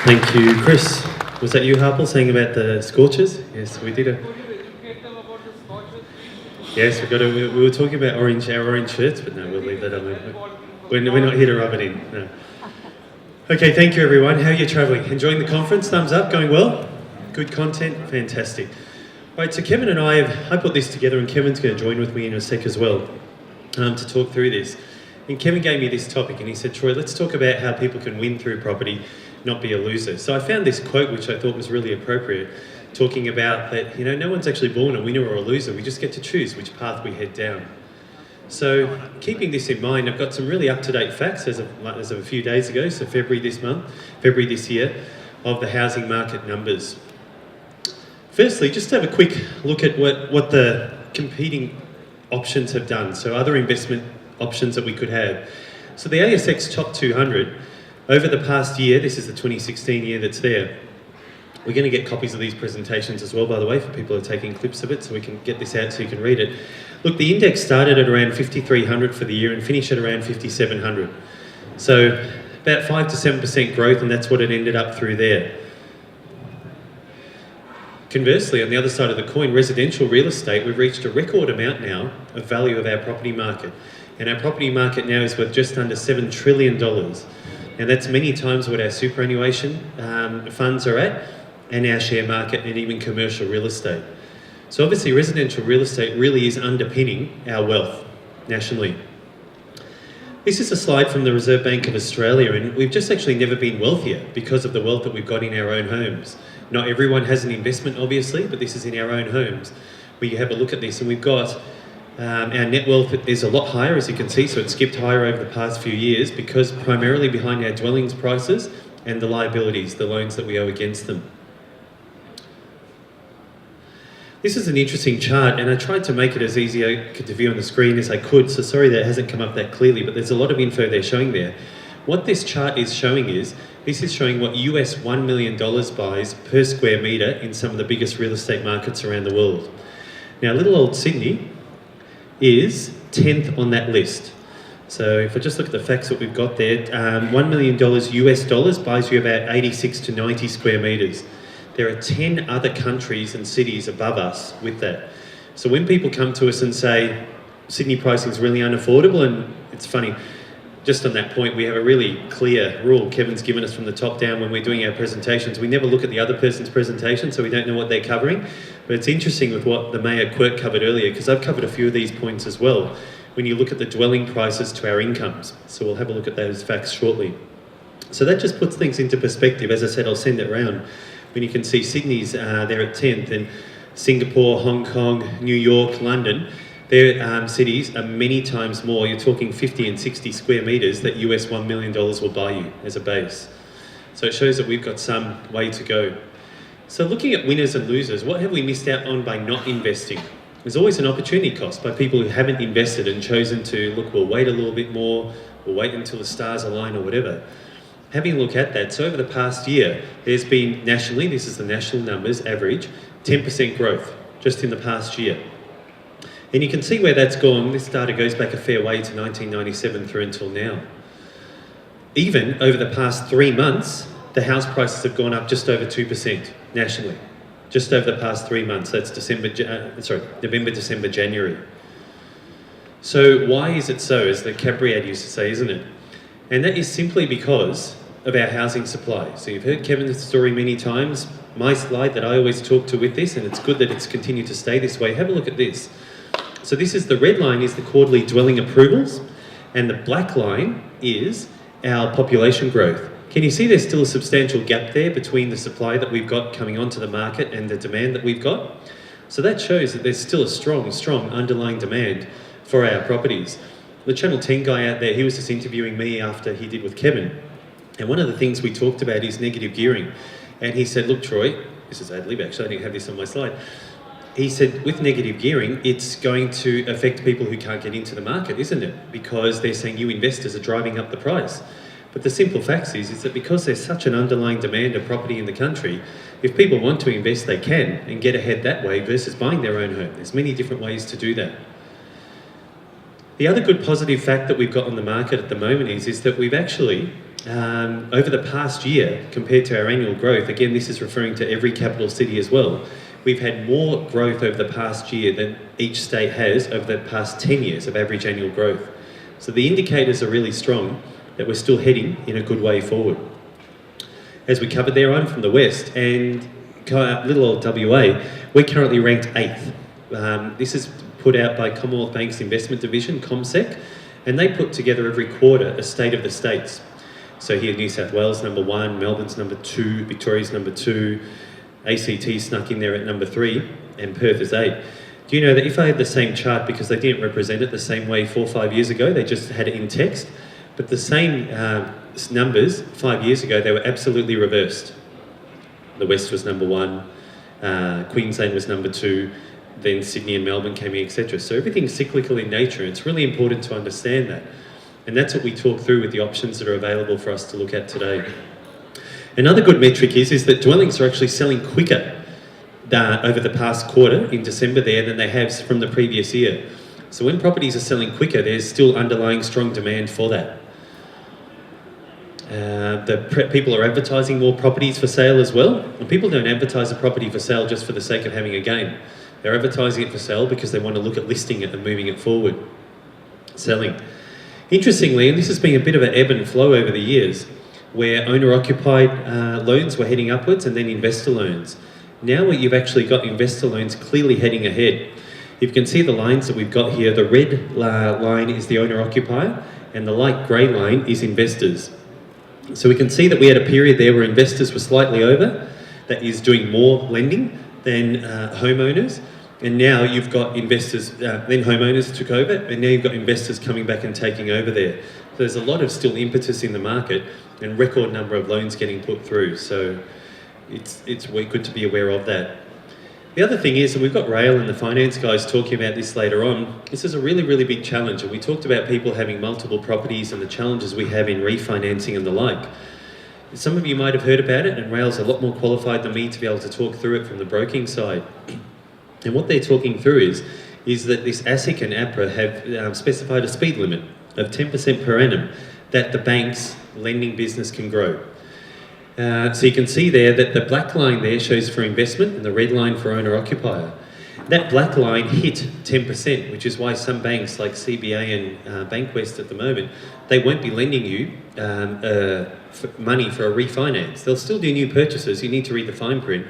Thank you, Chris. Was that you, Harple, saying about the scorches? Yes, we did. Yes, we were talking about our orange shirts, but no, we'll leave that alone. We're not here to rub it in. No. Okay, thank you, everyone. How are you travelling? Enjoying the conference? Thumbs up. Going well? Good content. Fantastic. Right, so Kevin and I put this together, and Kevin's going to join with me in a sec as well to talk through this. And Kevin gave me this topic, and he said, Troy, let's talk about how people can win through property, not be a loser. So I found this quote, which I thought was really appropriate, talking about that, no one's actually born a winner or a loser. We just get to choose which path we head down. So keeping this in mind, I've got some really up-to-date facts as of a few days ago, so February this year, of the housing market numbers. Firstly, just to have a quick look at what the competing options have done, so other investment options that we could have. So the ASX Top 200, over the past year, this is the 2016 year that's there. We're going to get copies of these presentations as well, by the way, for people who are taking clips of it, so we can get this out so you can read it. Look, the index started at around 5,300 for the year and finished at around 5,700. So about 5 to 7% growth, and that's what it ended up through there. Conversely, on the other side of the coin, residential real estate, we've reached a record amount now of value of our property market. And our property market now is worth just under $7 trillion. And that's many times what our superannuation funds are at, and our share market, and even commercial real estate. So obviously residential real estate really is underpinning our wealth nationally. This is a slide from the Reserve Bank of Australia, and we've just actually never been wealthier because of the wealth that we've got in our own homes. Not everyone has an investment, obviously, but this is in our own homes. Where you have a look at this, and we've got our net wealth is a lot higher, as you can see, so it's skipped higher over the past few years because primarily behind our dwellings prices and the liabilities, the loans that we owe against them. This is an interesting chart, and I tried to make it as easy to view on the screen as I could, so sorry that it hasn't come up that clearly, but there's a lot of info they're showing there. What this chart is showing is, this is showing what US $1 million buys per square metre in some of the biggest real estate markets around the world. Now, little old Sydney is 10th on that list. So if I just look at the facts that we've got there, $1 million US dollars buys you about 86 to 90 square metres. There are 10 other countries and cities above us with that. So when people come to us and say, Sydney pricing is really unaffordable, and it's funny, just on that point, we have a really clear rule Kevin's given us from the top down when we're doing our presentations. We never look at the other person's presentation, so we don't know what they're covering. But it's interesting with what the Mayor Quirk covered earlier, because I've covered a few of these points as well, when you look at the dwelling prices to our incomes. So we'll have a look at those facts shortly. So that just puts things into perspective. As I said, I'll send it around. When you can see Sydney's there at 10th, and Singapore, Hong Kong, New York, London, their cities are many times more. You're talking 50 and 60 square metres that US $1 million will buy you as a base. So it shows that we've got some way to go. So looking at winners and losers, what have we missed out on by not investing? There's always an opportunity cost by people who haven't invested and chosen to, look, we'll wait a little bit more, we'll wait until the stars align or whatever. Having a look at that, so over the past year, there's been nationally, this is the national numbers, average, 10% growth just in the past year. And you can see where that's gone. This data goes back a fair way to 1997 through until now. Even over the past 3 months, the house prices have gone up just over 2% nationally. Just over the past 3 months, that's November, December, January. So why is it so, as the Cadbury ad used to say, isn't it? And that is simply because of our housing supply. So you've heard Kevin's story many times. My slide that I always talk to with this, and it's good that it's continued to stay this way. Have a look at this. So this is the red line is the quarterly dwelling approvals, and the black line is our population growth. Can you see there's still a substantial gap there between the supply that we've got coming onto the market and the demand that we've got? So that shows that there's still a strong underlying demand for our properties. The Channel 10 guy out there, he was just interviewing me after he did with Kevin. And one of the things we talked about is negative gearing. And he said, look, Troy, this is ad lib actually, I didn't have this on my slide. He said, with negative gearing, it's going to affect people who can't get into the market, isn't it? Because they're saying you investors are driving up the price. But the simple fact is that because there's such an underlying demand of property in the country, if people want to invest, they can and get ahead that way versus buying their own home. There's many different ways to do that. The other good positive fact that we've got on the market at the moment is that we've actually over the past year, compared to our annual growth, again, this is referring to every capital city as well, we've had more growth over the past year than each state has over the past 10 years of average annual growth. So the indicators are really strong that we're still heading in a good way forward. As we covered there, I'm from the West, and little old WA, we're currently ranked 8th. This is put out by Commonwealth Bank's Investment Division, CommSec, and they put together every quarter a state of the states. So here, New South Wales number 1, Melbourne's number 2, Victoria's number 2, ACT snuck in there at number 3, and Perth is 8. Do you know that if I had the same chart, because they didn't represent it the same way 4 or 5 years ago, they just had it in text, but the same numbers 5 years ago, they were absolutely reversed. The West was number 1, Queensland was number 2, then Sydney and Melbourne came in, etc. So everything's cyclical in nature. It's really important to understand that. And that's what we talk through with the options that are available for us to look at today. Another good metric is that dwellings are actually selling quicker over the past quarter in December there than they have from the previous year. So when properties are selling quicker, there's still underlying strong demand for that. People are advertising more properties for sale as well. And people don't advertise a property for sale just for the sake of having a gain. They're advertising it for sale because they want to look at listing it and moving it forward, selling. Interestingly, and this has been a bit of an ebb and flow over the years, where owner-occupied loans were heading upwards and then investor loans. Now you've actually got investor loans clearly heading ahead. You can see the lines that we've got here. The red line is the owner-occupier and the light grey line is investors. So we can see that we had a period there where investors were slightly over, that is doing more lending than homeowners. And now you've got investors, then homeowners took over, and now you've got investors coming back and taking over there. So there's a lot of still impetus in the market and record number of loans getting put through. So it's good to be aware of that. The other thing is, and we've got Rail and the finance guys talking about this later on, this is a really, really big challenge. And we talked about people having multiple properties and the challenges we have in refinancing and the like. Some of you might have heard about it, and Rail's a lot more qualified than me to be able to talk through it from the broking side. And what they're talking through is that this ASIC and APRA have specified a speed limit of 10% per annum that the bank's lending business can grow. So you can see there that the black line there shows for investment and the red line for owner-occupier. That black line hit 10%, which is why some banks like CBA and Bankwest at the moment, they won't be lending you money for a refinance. They'll still do new purchases, you need to read the fine print,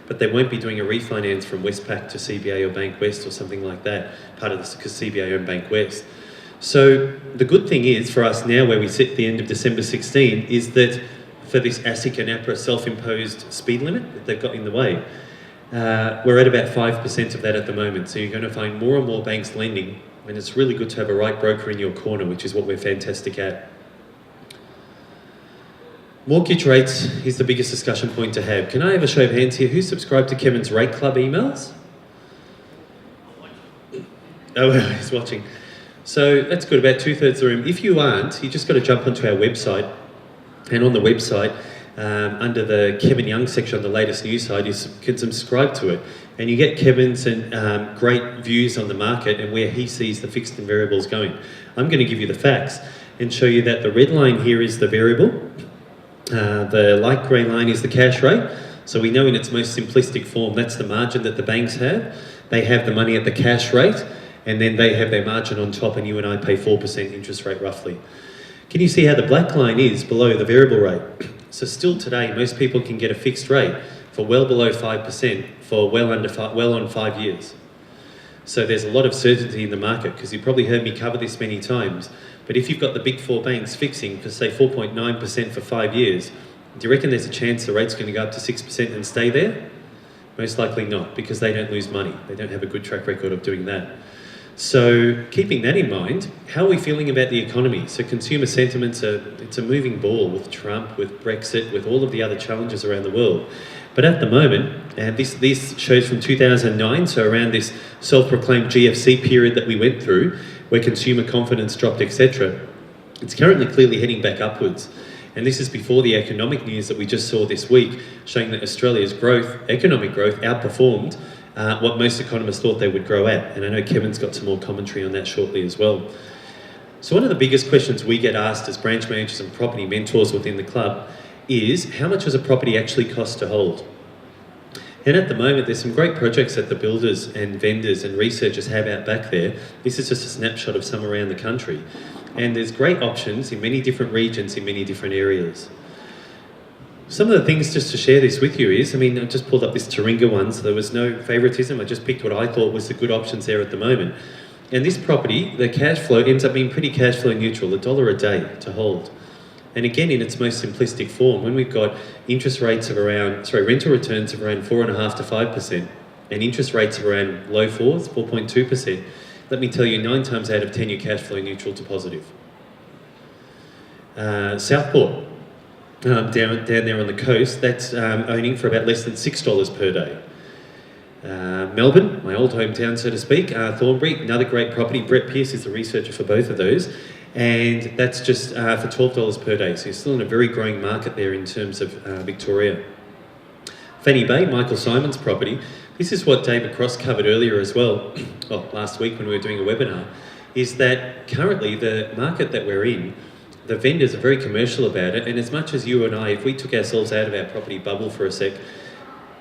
but they won't be doing a refinance from Westpac to CBA or Bankwest or something like that, part of this because CBA own Bankwest. So the good thing is for us now, where we sit at the end of December 16, is that for this ASIC and APRA self-imposed speed limit that they've got in the way, we're at about 5% of that at the moment. So you're going to find more and more banks lending, and it's really good to have a right broker in your corner, which is what we're fantastic at. Mortgage rates is the biggest discussion point to have. Can I have a show of hands here? Who's subscribed to Kevin's Rate Club emails? Oh, he's watching. So that's good, about 2/3 of the room. If you aren't, you just got to jump onto our website. And on the website, under the Kevin Young section on the latest news side, you can subscribe to it. And you get Kevin's great views on the market and where he sees the fixed and variables going. I'm going to give you the facts and show you that the red line here is the variable. The light grey line is the cash rate. So we know in its most simplistic form, that's the margin that the banks have. They have the money at the cash rate, and then they have their margin on top, and you and I pay 4% interest rate roughly. Can you see how the black line is below the variable rate? So still today, most people can get a fixed rate for well below 5% for well on 5 years. So there's a lot of certainty in the market, because you've probably heard me cover this many times. But if you've got the big four banks fixing for say 4.9% for 5 years, do you reckon there's a chance the rate's going to go up to 6% and stay there? Most likely not, because they don't lose money. They don't have a good track record of doing that. So keeping that in mind, how are we feeling about the economy? So consumer sentiments it's a moving ball with Trump, with Brexit, with all of the other challenges around the world. But at the moment, and this shows from 2009, so around this self-proclaimed GFC period that we went through, where consumer confidence dropped, etc., it's currently clearly heading back upwards. And this is before the economic news that we just saw this week, showing that Australia's economic growth, outperformed what most economists thought they would grow at. And I know Kevin's got some more commentary on that shortly as well. So one of the biggest questions we get asked as branch managers and property mentors within the club is, how much does a property actually cost to hold? And at the moment, there's some great projects that the builders and vendors and researchers have out back there. This is just a snapshot of some around the country. And there's great options in many different regions, in many different areas. Some of the things just to share this with you is, I just pulled up this Taringa one, so there was no favouritism. I just picked what I thought was the good options there at the moment. And this property, the cash flow ends up being pretty cash flow neutral, $1 a day to hold. And again, in its most simplistic form, when we've got interest rates of rental returns of around 4.5% to 5%, and interest rates of around low 4s, 4.2%, let me tell you, 9 times out of 10, you're cash flow neutral to positive. Southport, down there on the coast, that's owning for about less than $6 per day. Melbourne, my old hometown, so to speak, Thornbury, another great property. Brett Pearce is the researcher for both of those. And that's just for $12 per day. So you're still in a very growing market there in terms of Victoria. Fanny Bay, Michael Simon's property. This is what David Cross covered earlier as well, last week when we were doing a webinar, is that currently the market that we're in, the vendors are very commercial about it. And as much as you and I, if we took ourselves out of our property bubble for a sec,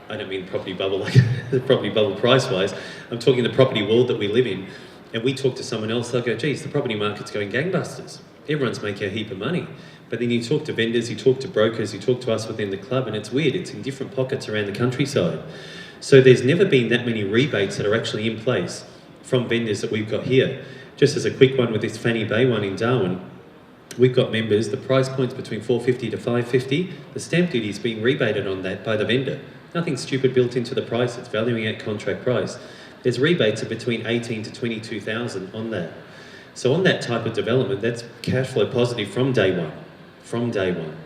I don't mean property bubble like the property bubble price-wise, I'm talking the property world that we live in, and we talk to someone else, they'll go, geez, the property market's going gangbusters. Everyone's making a heap of money. But then you talk to vendors, you talk to brokers, you talk to us within the club, and it's weird, it's in different pockets around the countryside. So there's never been that many rebates that are actually in place from vendors that we've got here. Just as a quick one with this Fanny Bay one in Darwin, we've got members, the price point's between $450 to $550, the stamp duty is being rebated on that by the vendor. Nothing stupid built into the price, it's valuing at contract price. There's rebates of between $18,000 to $22,000 on that. So on that type of development, that's cash flow positive from day one.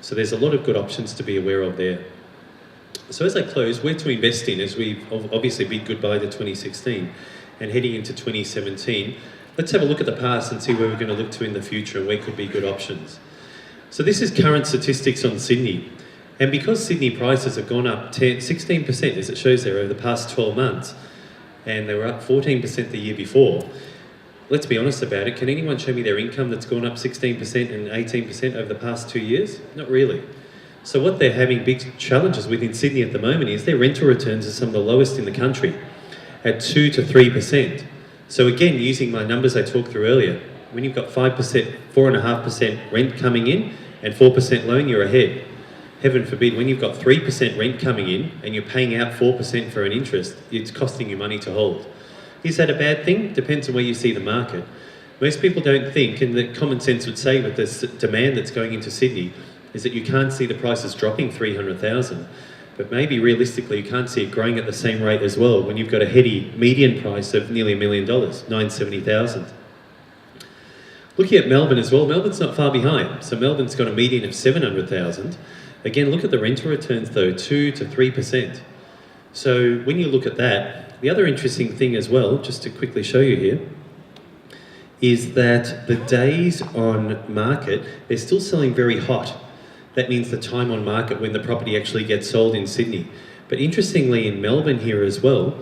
So there's a lot of good options to be aware of there. So as I close, where to invest in, as we've obviously bid goodbye to 2016 and heading into 2017, let's have a look at the past and see where we're going to look to in the future and where could be good options. So this is current statistics on Sydney. And because Sydney prices have gone up 16%, as it shows there, over the past 12 months, and they were up 14% the year before, let's be honest about it, can anyone show me their income that's gone up 16% and 18% over the past 2 years? Not really. So what they're having big challenges with in Sydney at the moment is their rental returns are some of the lowest in the country, at 2 to 3%. So again, using my numbers I talked through earlier, when you've got 5%, 4.5% rent coming in and 4% loan, you're ahead. Heaven forbid, when you've got 3% rent coming in and you're paying out 4% for an interest, it's costing you money to hold. Is that a bad thing? Depends on where you see the market. Most people don't think, and the common sense would say with this demand that's going into Sydney, is that you can't see the prices dropping 300,000. But maybe realistically, you can't see it growing at the same rate as well when you've got a heady median price of nearly $1 million, 970,000. Looking at Melbourne as well, Melbourne's not far behind. So Melbourne's got a median of 700,000. Again, look at the rental returns though, 2 to 3%. So when you look at that, the other interesting thing as well, just to quickly show you here, is that the days on market, they're still selling very hot. That means the time on market when the property actually gets sold in Sydney. But interestingly in Melbourne here as well,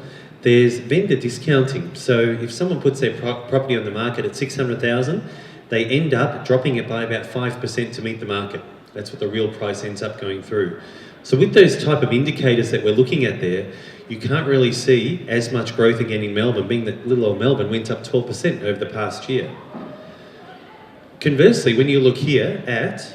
there's vendor discounting. So if someone puts their property on the market at 600,000, they end up dropping it by about 5% to meet the market. That's what the real price ends up going through. So with those type of indicators that we're looking at there, you can't really see as much growth again in Melbourne, being that little old Melbourne went up 12% over the past year. Conversely, when you look here at,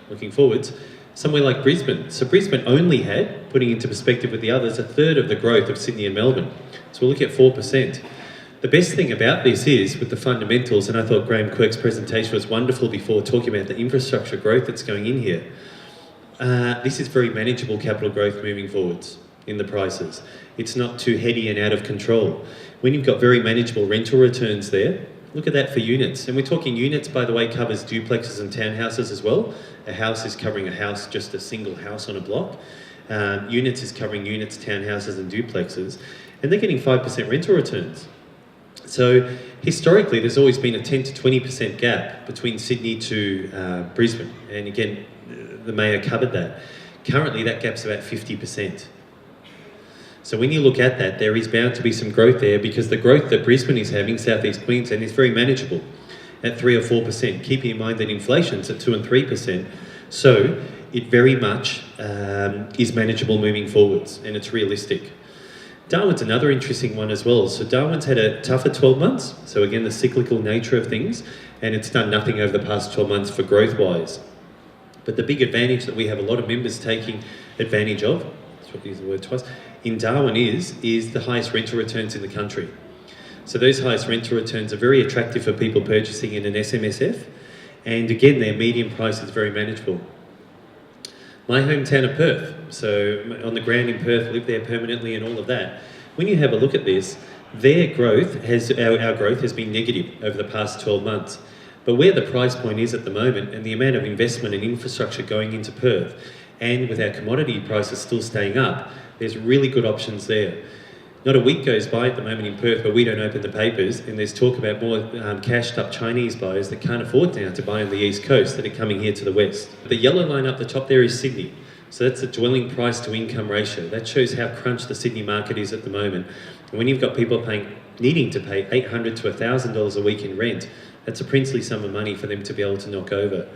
looking forwards, somewhere like Brisbane. So Brisbane only had, putting into perspective with the others, a third of the growth of Sydney and Melbourne. So we're looking at 4%. The best thing about this is, with the fundamentals, and I thought Graham Quirk's presentation was wonderful before talking about the infrastructure growth that's going in here. This is very manageable capital growth moving forwards in the prices. It's not too heady and out of control. When you've got very manageable rental returns there, look at that for units. And we're talking units, by the way, covers duplexes and townhouses as well. A house is covering a house, just a single house on a block. Units is covering units, townhouses and duplexes. And they're getting 5% rental returns. So historically, there's always been a 10 to 20% gap between Sydney to Brisbane. And again, the mayor covered that. Currently, that gap's about 50%. So when you look at that, there is bound to be some growth there because the growth that Brisbane is having, southeast Queensland, is very manageable at 3 or 4%. Keeping in mind that inflation's at 2 and 3%. So it very much is manageable moving forwards, and it's realistic. Darwin's another interesting one as well. So Darwin's had a tougher 12 months. So again, the cyclical nature of things, and it's done nothing over the past 12 months for growth-wise. But the big advantage that we have a lot of members taking advantage of, let's try to use the word twice, in Darwin is the highest rental returns in the country. So those highest rental returns are very attractive for people purchasing in an SMSF. And again, their median price is very manageable. My hometown of Perth, so on the ground in Perth, live there permanently and all of that. When you have a look at this, their growth our growth has been negative over the past 12 months. But where the price point is at the moment and the amount of investment and infrastructure going into Perth, and with our commodity prices still staying up, there's really good options there. Not a week goes by at the moment in Perth where we don't open the papers and there's talk about more cashed up Chinese buyers that can't afford now to buy on the east coast that are coming here to the west. The yellow line up the top there is Sydney. So that's the dwelling price to income ratio. That shows how crunched the Sydney market is at the moment. And when you've got people needing to pay $800 to $1,000 a week in rent, that's a princely sum of money for them to be able to knock over.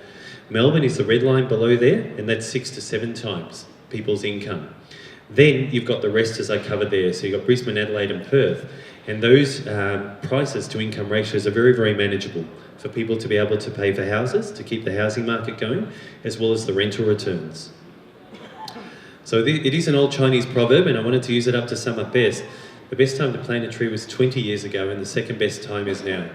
Melbourne is the red line below there, and that's 6 to 7 times people's income. Then you've got the rest as I covered there. So you've got Brisbane, Adelaide and Perth. And those prices to income ratios are very, very manageable for people to be able to pay for houses, to keep the housing market going, as well as the rental returns. So it is an old Chinese proverb, and I wanted to use it up to sum up best. The best time to plant a tree was 20 years ago, and the second best time is now.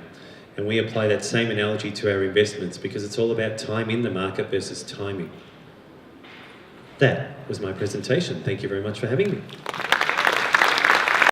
And we apply that same analogy to our investments because it's all about time in the market versus timing. That was my presentation. Thank you very much for having me.